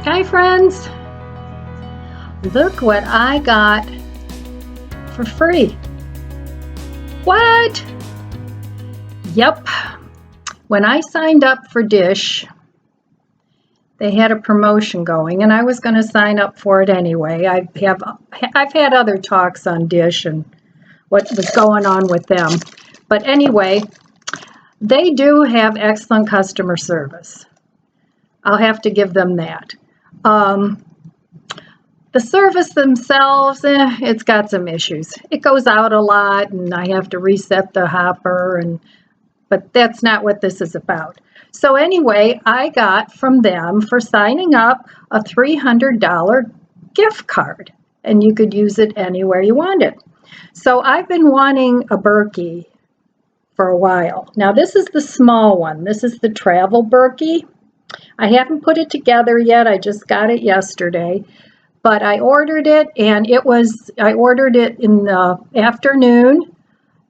Hi friends, look what I got for free. What? Yep, when I signed up for Dish, they had a promotion going and I was going to sign up for it anyway. I've had other talks on Dish and what was going on with them. But anyway, they do have excellent customer service. I'll have to give them that. The service themselves, it's got some issues. It goes out a lot and I have to reset the hopper, but that's not what this is about. So anyway, I got from them for signing up a $300 gift card and you could use it anywhere you wanted. So I've been wanting a Berkey for a while. Now this is the small one. This is the travel Berkey. I haven't put it together yet. I just got it yesterday, but I ordered it and I ordered it in the afternoon,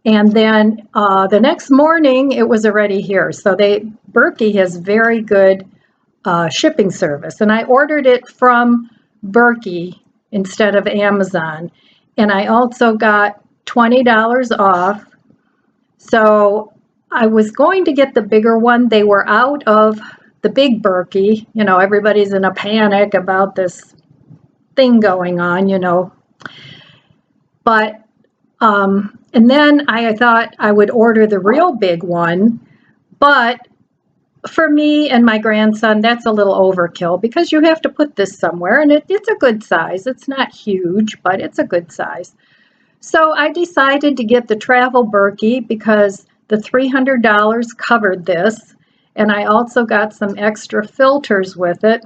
and then the next morning it was already here. So Berkey has very good shipping service, and I ordered it from Berkey instead of Amazon, and I also got $20 off. So I was going to get the bigger one. They were out of the big Berkey. You know, everybody's in a panic about this thing going on, you know. But, and then I thought I would order the real big one. But for me and my grandson, that's a little overkill because you have to put this somewhere. And it's a good size. It's not huge, but it's a good size. So I decided to get the travel Berkey because the $300 covered this. And I also got some extra filters with it.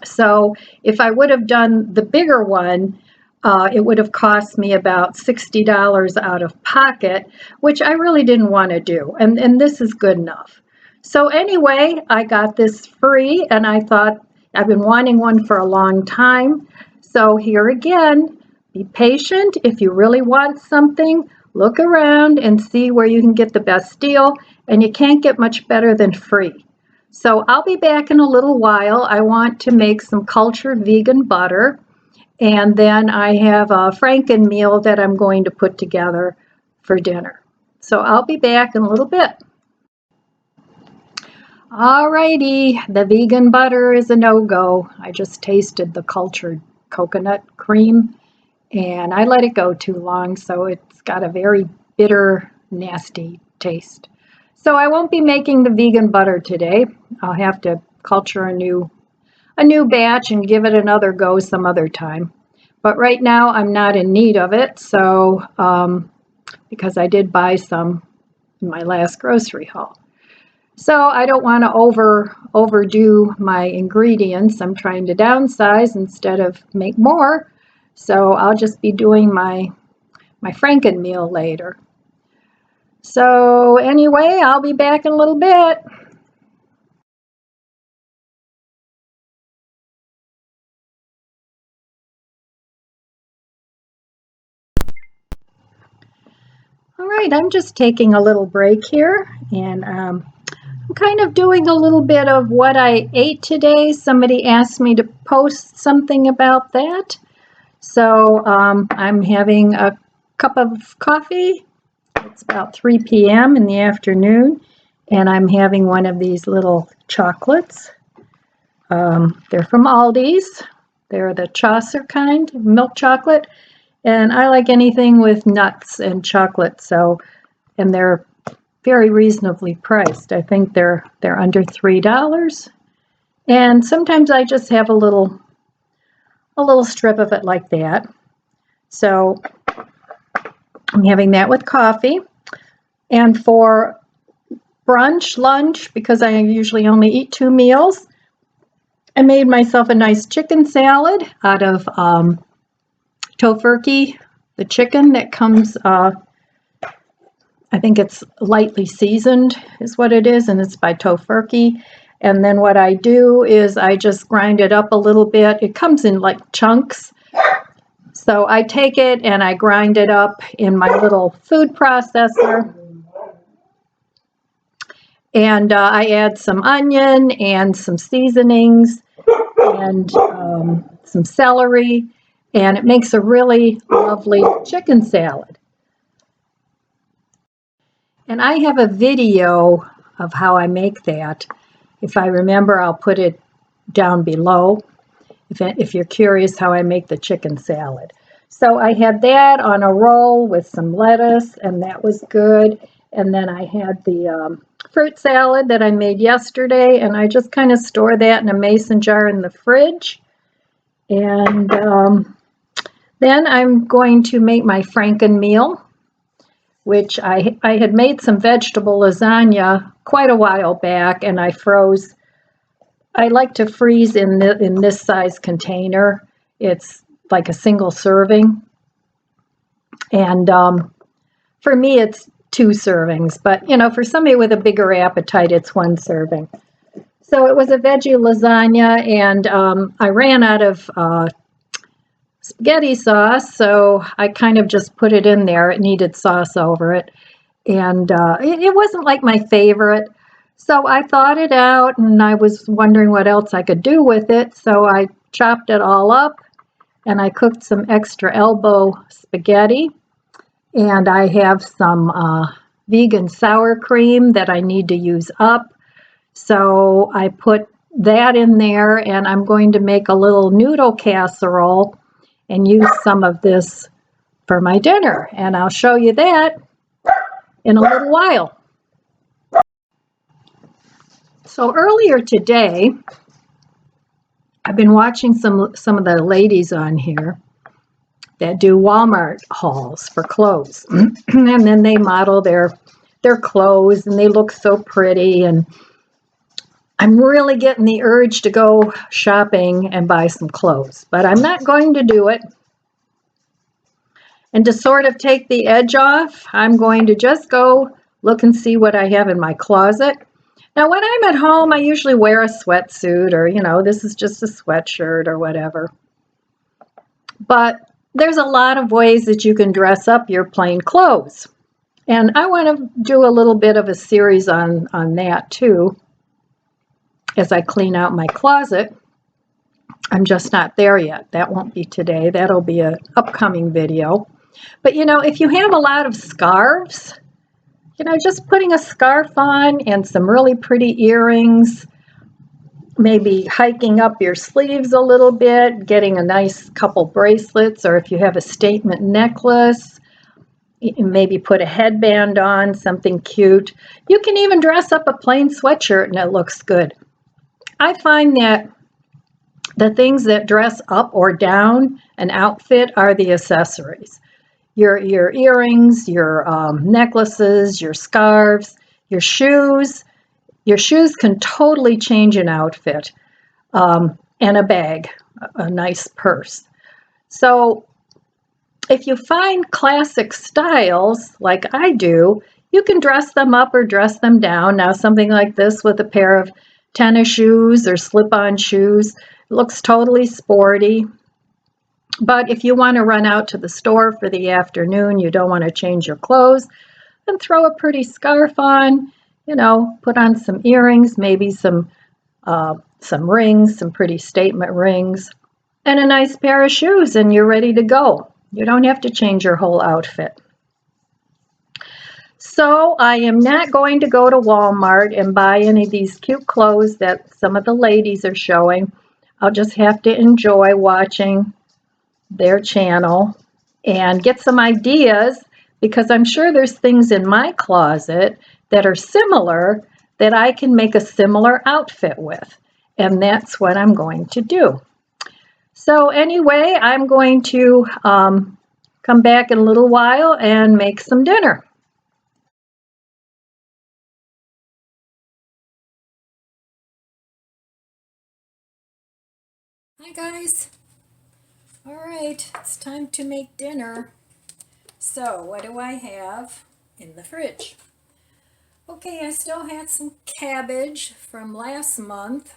So if I would have done the bigger one, it would have cost me about $60 out of pocket, which I really didn't want to do. And this is good enough. So anyway, I got this free and I thought I've been wanting one for a long time. So here again, be patient. If you really want something, look around and see where you can get the best deal, and you can't get much better than free. So I'll be back in a little while. I want to make some cultured vegan butter, and then I have a Frankenmeal that I'm going to put together for dinner. So I'll be back in a little bit. Alrighty, the vegan butter is a no-go. I just tasted the cultured coconut cream and I let it go too long, so it's got a very bitter, nasty taste. So I won't be making the vegan butter today. I'll have to culture a new batch and give it another go some other time. But right now I'm not in need of it, so because I did buy some in my last grocery haul. So I don't want to overdo my ingredients. I'm trying to downsize instead of make more. So I'll just be doing my Frankenmeal later. So anyway, I'll be back in a little bit. All right, I'm just taking a little break here, and I'm kind of doing a little bit of what I ate today. Somebody asked me to post something about that. So I'm having a cup of coffee. It's about 3 p.m. in the afternoon, and I'm having one of these little chocolates. They're from Aldi's. They're the Chaucer kind, milk chocolate, and I like anything with nuts and chocolate. And they're very reasonably priced. I think they're under $3, and sometimes I just have a little strip of it like that. So I'm having that with coffee. And for brunch, lunch, because I usually only eat 2 meals, I made myself a nice chicken salad out of Tofurky, the chicken that comes, I think it's lightly seasoned is what it is, and it's by Tofurky. And then what I do is I just grind it up a little bit. It comes in like chunks. So I take it and I grind it up in my little food processor. And I add some onion and some seasonings. and some celery, and it makes a really lovely chicken salad. And I have a video of how I make that. If I remember, I'll put it down below if you're curious how I make the chicken salad. So I had that on a roll with some lettuce, and that was good. And then I had the fruit salad that I made yesterday, and I just kind of store that in a mason jar in the fridge. And then I'm going to make my Frankenmeal, which I had made some vegetable lasagna quite a while back, and I froze. I like to freeze in this size container. It's like a single serving. And for me, it's 2 servings. But, you know, for somebody with a bigger appetite, it's 1 serving. So it was a veggie lasagna, and I ran out of spaghetti sauce, so I kind of just put it in there. It needed sauce over it. And it wasn't like my favorite. So I thought it out, and I was wondering what else I could do with it. So I chopped it all up, and I cooked some extra elbow spaghetti. And I have some vegan sour cream that I need to use up. So I put that in there, and I'm going to make a little noodle casserole and use some of this for my dinner. And I'll show you that in a little while. So earlier today, I've been watching some of the ladies on here that do Walmart hauls for clothes. And then they model their clothes, and they look so pretty. And I'm really getting the urge to go shopping and buy some clothes, but I'm not going to do it. And to sort of take the edge off, I'm going to just go look and see what I have in my closet. Now, when I'm at home, I usually wear a sweatsuit, or, you know, this is just a sweatshirt or whatever. But there's a lot of ways that you can dress up your plain clothes. And I want to do a little bit of a series on that too, as I clean out my closet. I'm just not there yet. That won't be today. That'll be an upcoming video. But, you know, if you have a lot of scarves, you know, just putting a scarf on and some really pretty earrings, maybe hiking up your sleeves a little bit, getting a nice couple bracelets, or if you have a statement necklace, maybe put a headband on, something cute. You can even dress up a plain sweatshirt and it looks good. I find that the things that dress up or down an outfit are the accessories. Your earrings, your necklaces, your scarves, your shoes. Your shoes can totally change an outfit, and a bag, a nice purse. So if you find classic styles like I do, you can dress them up or dress them down. Now, something like this with a pair of tennis shoes or slip-on shoes looks totally sporty. But if you want to run out to the store for the afternoon, you don't want to change your clothes, then throw a pretty scarf on, you know, put on some earrings, maybe some rings, some pretty statement rings, and a nice pair of shoes, and you're ready to go. You don't have to change your whole outfit. So I am not going to go to Walmart and buy any of these cute clothes that some of the ladies are showing. I'll just have to enjoy watching their channel and get some ideas, because I'm sure there's things in my closet that are similar that I can make a similar outfit with, and that's what I'm going to do. So anyway, I'm going to come back in a little while and make some dinner. Hi guys. All right, it's time to make dinner. So what do I have in the fridge? Okay, I still had some cabbage from last month.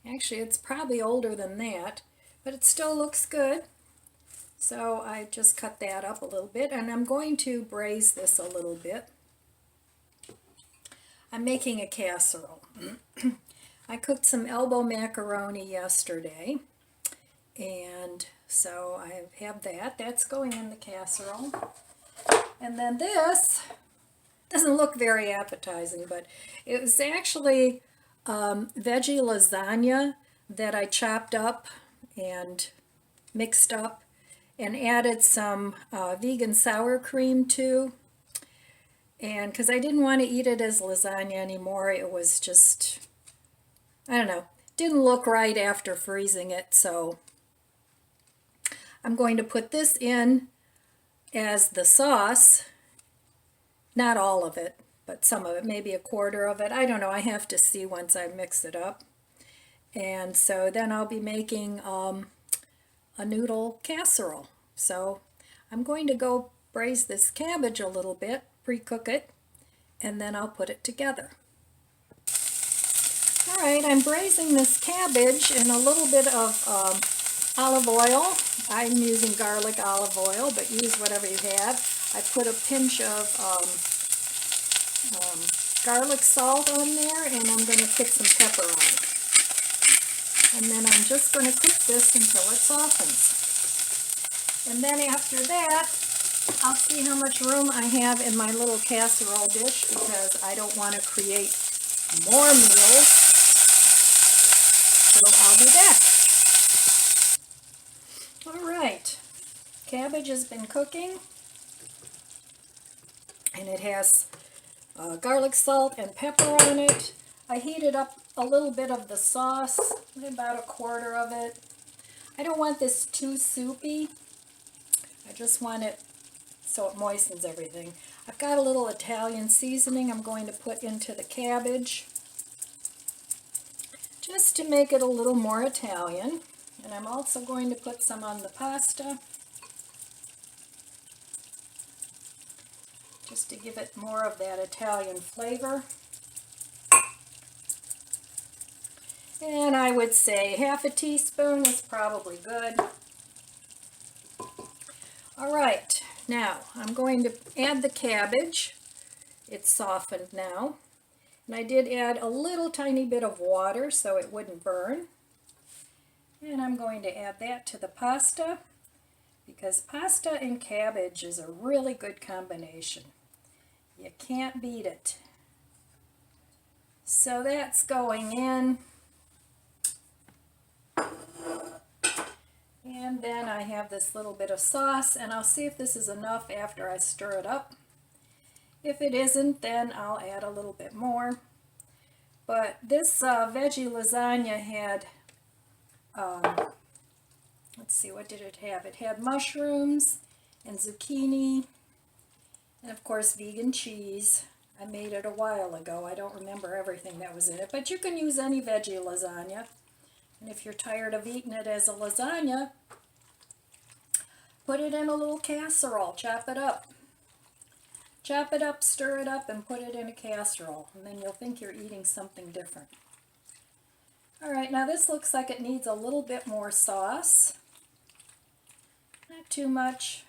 Actually, it's probably older than that, but it still looks good. So I just cut that up a little bit, and I'm going to braise this a little bit. I'm making a casserole. I cooked some elbow macaroni yesterday, and so I have that. That's going in the casserole. And then this doesn't look very appetizing, but it was actually veggie lasagna that I chopped up and mixed up and added some vegan sour cream to. And because I didn't want to eat it as lasagna anymore, it was just, I don't know, didn't look right after freezing it. So I'm going to put this in as the sauce. Not all of it, but some of it, maybe a quarter of it. I don't know, I have to see once I mix it up. And so then I'll be making a noodle casserole. So I'm going to go braise this cabbage a little bit, pre-cook it, and then I'll put it together. All right, I'm braising this cabbage in a little bit of olive oil. I'm using garlic olive oil, but use whatever you have. I put a pinch of garlic salt on there, and I'm going to put some pepper on it. And then I'm just going to cook this until it softens. And then after that, I'll see how much room I have in my little casserole dish, because I don't want to create more meals. So I'll be back. All right, cabbage has been cooking, and it has garlic salt and pepper on it. I heated up a little bit of the sauce, about a quarter of it. I don't want this too soupy. I just want it so it moistens everything. I've got a little Italian seasoning I'm going to put into the cabbage, just to make it a little more Italian. And I'm also going to put some on the pasta, just to give it more of that Italian flavor. And I would say half a teaspoon is probably good. All right, now I'm going to add the cabbage. It's softened now. And I did add a little tiny bit of water so it wouldn't burn. And I'm going to add that to the pasta, because pasta and cabbage is a really good combination. You can't beat it. So that's going in. And then I have this little bit of sauce, and I'll see if this is enough after I stir it up. If it isn't, then I'll add a little bit more. But this veggie lasagna had, let's see, what did it have? It had mushrooms and zucchini, and of course vegan cheese. I made it a while ago. I don't remember everything that was in it, but you can use any veggie lasagna. And if you're tired of eating it as a lasagna, put it in a little casserole, chop it up. Chop it up, stir it up, and put it in a casserole, and then you'll think you're eating something different. All right, now this looks like it needs a little bit more sauce. Not too much.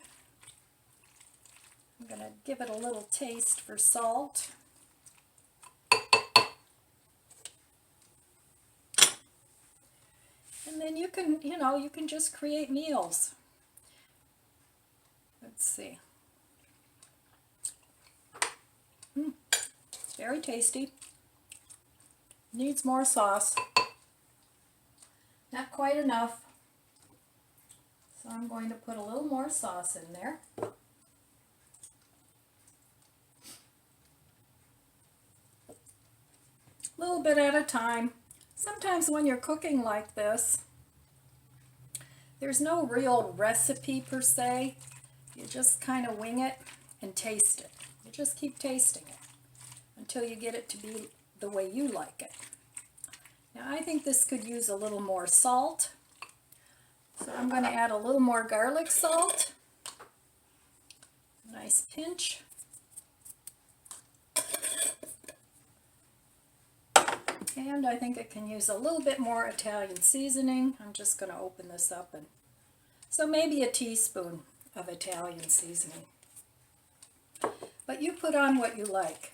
I'm going to give it a little taste for salt. And then you can, you can just create meals. Let's see. It's very tasty. Needs more sauce. Not quite enough. So I'm going to put a little more sauce in there. A little bit at a time. Sometimes when you're cooking like this, there's no real recipe per se. You just kind of wing it and taste it. You just keep tasting it until you get it to be the way you like it. Now I think this could use a little more salt. So I'm going to add a little more garlic salt. Nice pinch. And I think it can use a little bit more Italian seasoning. I'm just going to open this up, and so maybe a teaspoon of Italian seasoning. But you put on what you like.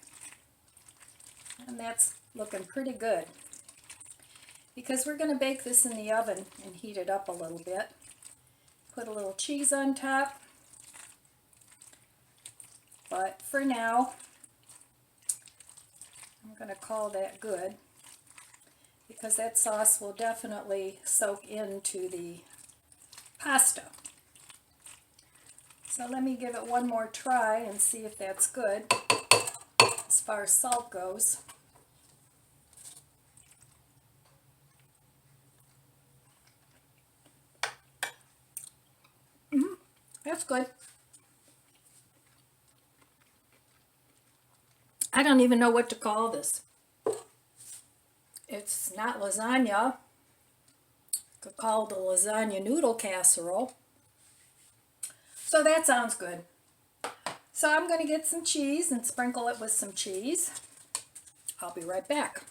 And that's looking pretty good. because we're going to bake this in the oven and heat it up a little bit. Put a little cheese on top. But for now, I'm going to call that good, because that sauce will definitely soak into the pasta. So let me give it one more try and see if that's good as far as salt goes. That's good. I don't even know what to call this. It's not lasagna. Could call it a lasagna noodle casserole. So that sounds good. So I'm going to get some cheese and sprinkle it with some cheese. I'll be right back.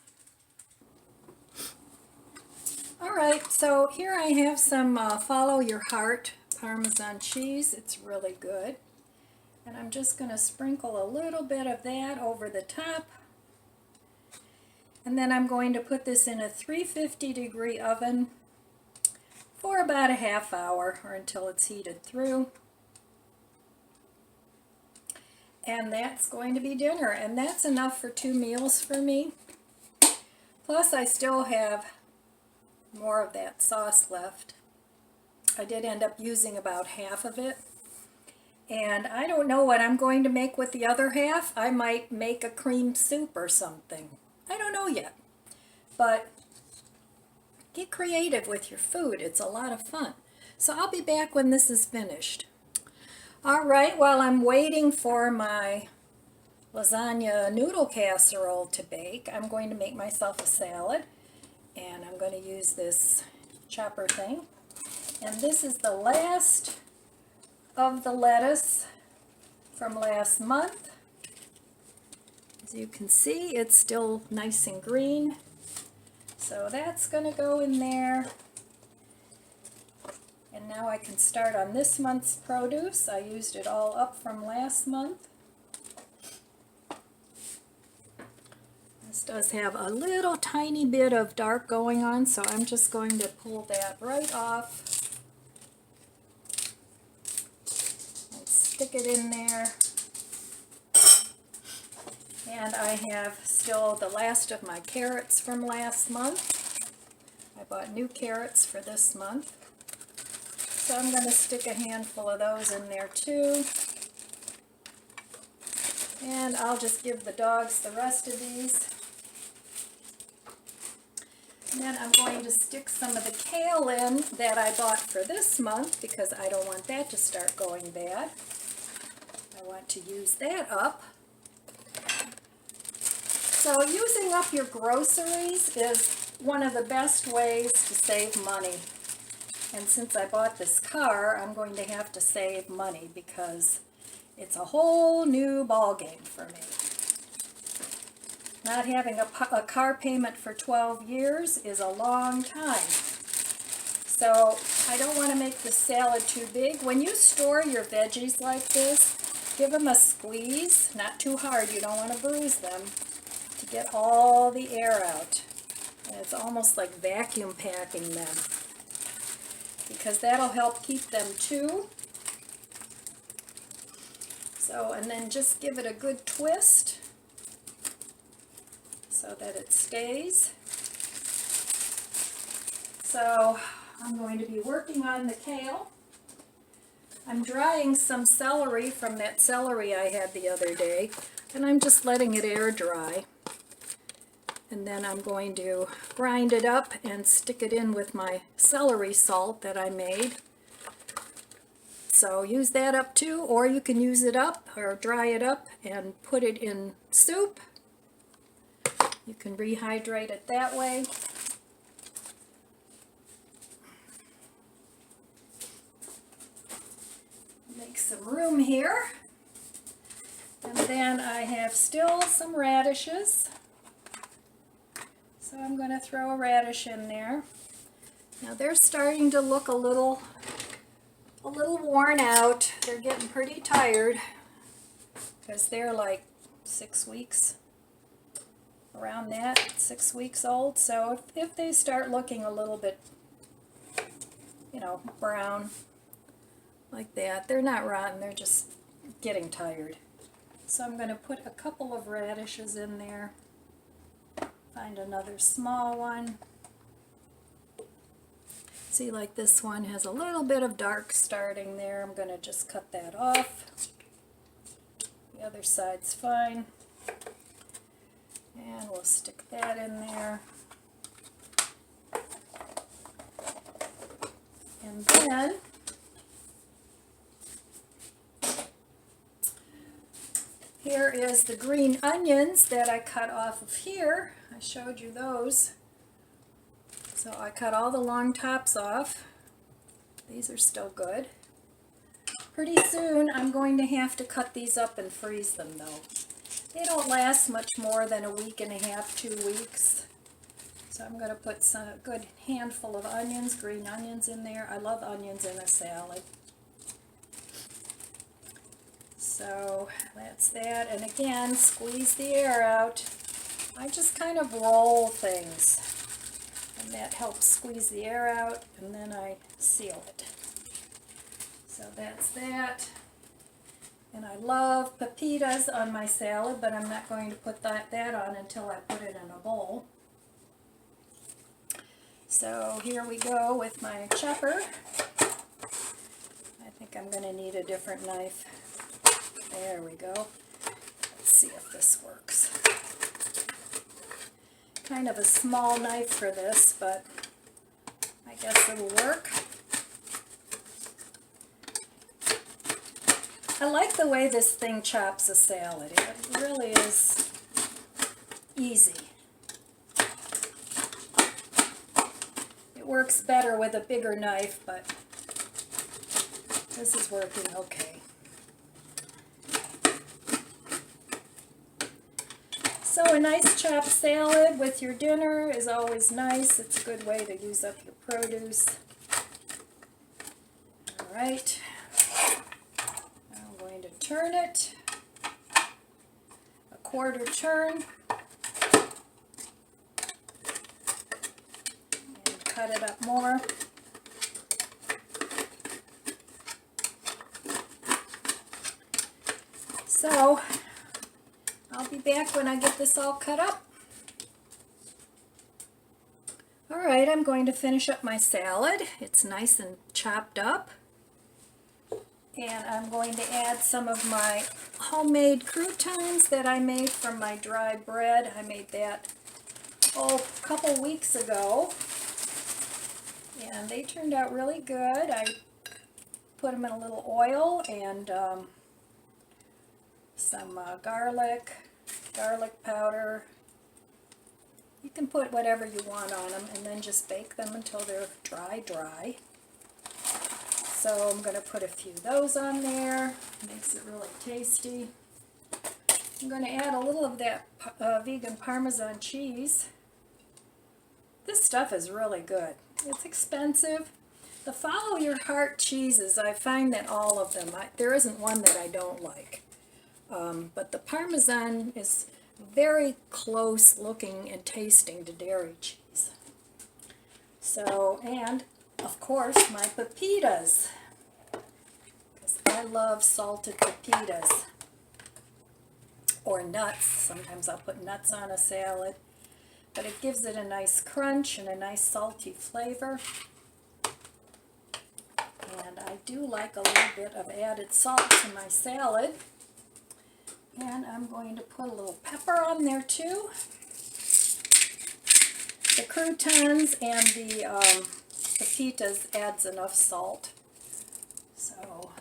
All right, so here I have some Follow Your Heart Parmesan cheese. It's really good. And I'm just going to sprinkle a little bit of that over the top. And then I'm going to put this in a 350-degree oven for about a half hour, or until it's heated through. And that's going to be dinner, and that's enough for 2 meals for me. Plus I still have more of that sauce left. I did end up using about half of it. And I don't know what I'm going to make with the other half. I might make a cream soup or something. I don't know yet. But get creative with your food. It's a lot of fun. So I'll be back when this is finished. All right, while I'm waiting for my lasagna noodle casserole to bake, I'm going to make myself a salad. And I'm going to use this chopper thing. And this is the last of the lettuce from last month. As you can see, it's still nice and green. So that's going to go in there. And now I can start on this month's produce. I used it all up from last month. This does have a little tiny bit of dark going on, so I'm just going to pull that right off. Stick it in there. And I have still the last of my carrots from last month. I bought new carrots for this month. So I'm going to stick a handful of those in there too. And I'll just give the dogs the rest of these. And then I'm going to stick some of the kale in that I bought for this month, because I don't want that to start going bad. I want to use that up. So using up your groceries is one of the best ways to save money. And since I bought this car, I'm going to have to save money, because it's a whole new ball game for me. Not having a car payment for 12 years is a long time. So I don't want to make the salad too big. When you store your veggies like this, give them a squeeze, not too hard, you don't want to bruise them, to get all the air out. And it's almost like vacuum packing them, because that'll help keep them too. So, and then just give it a good twist so that it stays. So I'm going to be working on the kale. I'm drying some celery from that celery I had the other day, and I'm just letting it air dry. And then I'm going to grind it up and stick it in with my celery salt that I made. So use that up too, or you can use it up or dry it up and put it in soup. You can rehydrate it that way. Make some room here. And then I have still some radishes. So I'm going to throw a radish in there. Now they're starting to look a little worn out. They're getting pretty tired, because they're like 6 weeks around that, 6 weeks old. So if they start looking a little bit, you know, brown like that, they're not rotten, they're just getting tired. So I'm going to put a couple of radishes in there. Find another small one. See, like this one has a little bit of dark starting there. I'm going to just cut that off. The other side's fine. And we'll stick that in there. And then here is the green onions that I cut off of here. I showed you those. So I cut all the long tops off. These are still good. Pretty soon I'm going to have to cut these up and freeze them though. They don't last much more than a week and a half, 2 weeks. So I'm going to put a good handful of onions, green onions in there. I love onions in a salad. So that's that. And again, squeeze the air out. I just kind of roll things. And that helps squeeze the air out, and then I seal it. So that's that. And I love pepitas on my salad, but I'm not going to put that on until I put it in a bowl. So here we go with my chopper. I think I'm going to need a different knife. There we go. Let's see if this works. Kind of a small knife for this, but I guess it'll work. I like the way this thing chops a salad. It really is easy. It works better with a bigger knife, but this is working okay. So a nice chopped salad with your dinner is always nice. It's a good way to use up your produce. All right. I'm going to turn it. A quarter turn. And cut it up more. So I'll be back when I get this all cut up. Alright, I'm going to finish up my salad. It's nice and chopped up. And I'm going to add some of my homemade croutons that I made from my dry bread. I made that, a couple weeks ago. And they turned out really good. I put them in a little oil and some garlic powder. You can put whatever you want on them and then just bake them until they're dry. So I'm going to put a few of those on there. Makes it really tasty. I'm going to add a little of that vegan Parmesan cheese. This stuff is really good. It's expensive. The follow your heart cheeses, I find that all of them, there isn't one that I don't like. But the Parmesan is very close looking and tasting to dairy cheese. So, and of course my pepitas, because I love salted pepitas, or nuts. Sometimes I'll put nuts on a salad, but it gives it a nice crunch and a nice salty flavor. And I do like a little bit of added salt to my salad. And I'm going to put a little pepper on there too. The croutons and the pepitas adds enough salt. So,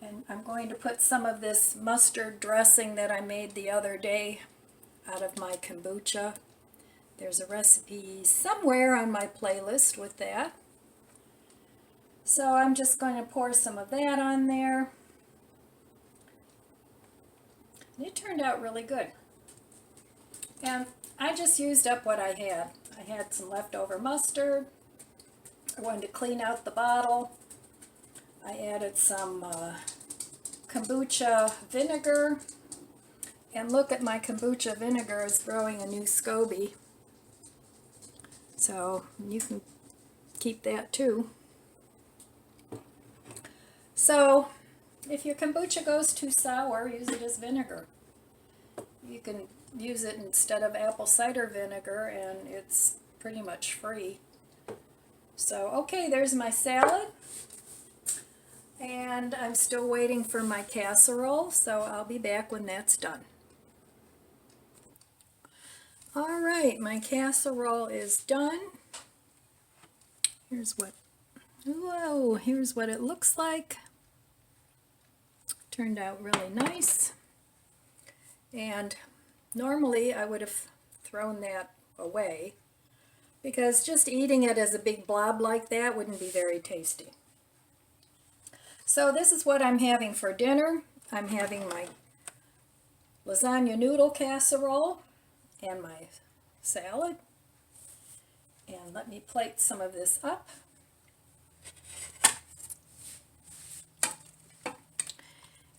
and I'm going to put some of this mustard dressing that I made the other day out of my kombucha. There's a recipe somewhere on my playlist with that. So I'm just going to pour some of that on there. It turned out really good. And I just used up what I had. I had some leftover mustard. I wanted to clean out the bottle. I added some kombucha vinegar And look at my kombucha vinegar is growing a new SCOBY. So you can keep that too. So if your kombucha goes too sour, use it as vinegar. You can use it instead of apple cider vinegar and it's pretty much free. So okay, there's my salad. And I'm still waiting for my casserole, so I'll be back when that's done. All right, my casserole is done. Here's what it looks like. Turned out really nice. And normally I would have thrown that away because just eating it as a big blob like that wouldn't be very tasty. So this is what I'm having for dinner. I'm having my lasagna noodle casserole and my salad. And let me plate some of this up.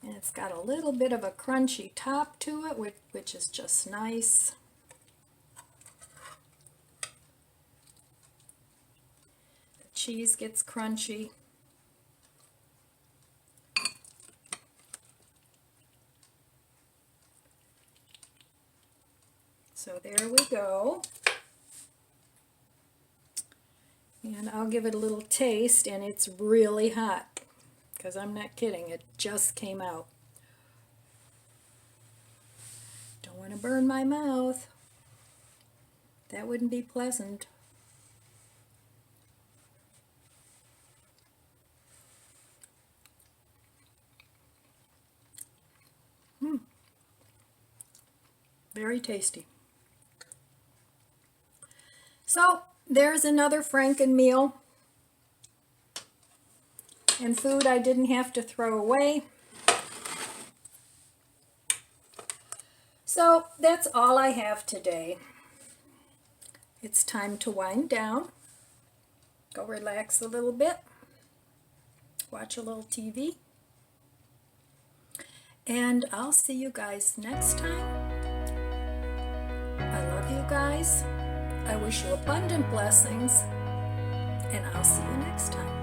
And it's got a little bit of a crunchy top to it, which is just nice. The cheese gets crunchy. So there we go. And I'll give it a little taste, and it's really hot, because I'm not kidding, it just came out. Don't want to burn my mouth. That wouldn't be pleasant. Very tasty. So there's another Frankenmeal and food I didn't have to throw away. So that's all I have today. It's time to wind down, go relax a little bit, watch a little TV, and I'll see you guys next time. I love you guys. I wish you abundant blessings, and I'll see you next time.